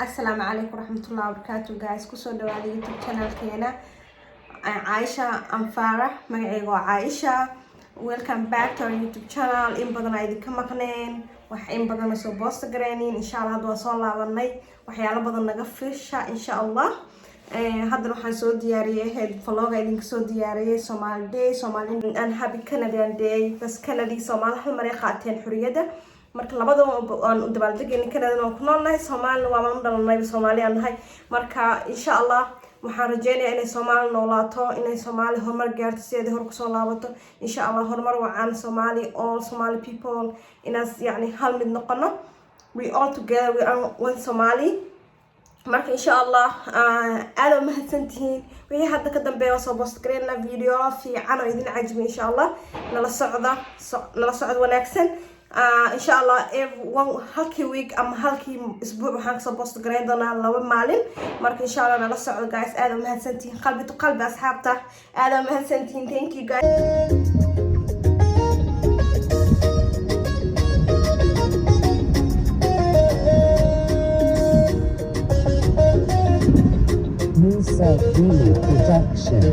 السلام عليكم ورحمة الله وبركاته guys كسو دوالي يوتيوب channel كينا عايشة I'm Farah مقعيقو عايشة welcome back to our YouTube channel إن بدنا إذا كمقنين وإن بدنا نسو بوست قرينين إن شاء الله هدوا صلى الله وحيالا بدنا نقفش إن شاء الله هذا نحن سو دياريه هاد فلوغا إذن سو دياريه Somali day Somali and happy Canadian day بس كندي Somali هالمريقاتين حرية marka labadaba aan u dabaaldegayna Canada oo ku noolnahay Somali waa aan dhalanay Somali aan nahay marka insha Allah waxaan rajeynayaa inay Somali noolaato inay Somali horumar gaarto sidii hor ku soo laabato insha Allah horumar wacan Somali all Somali people inaas yani hal mid noqono we all together we are one Somali marka insha Allah aad ma hadsantiin wixii hadda ka dambeeyo soo post gareena video fiican oo idin cajibi insha Allah nala socod wanaagsan إن شاء الله هالكي ويك أم هالكي أسبوع وحنكسر بوست جرين دونا لو مالين مرك إن شاء الله نلصق guys آدم مهسنتين قلبي تقلب أصحابته آدم مهسنتين thank you guys Musa Production.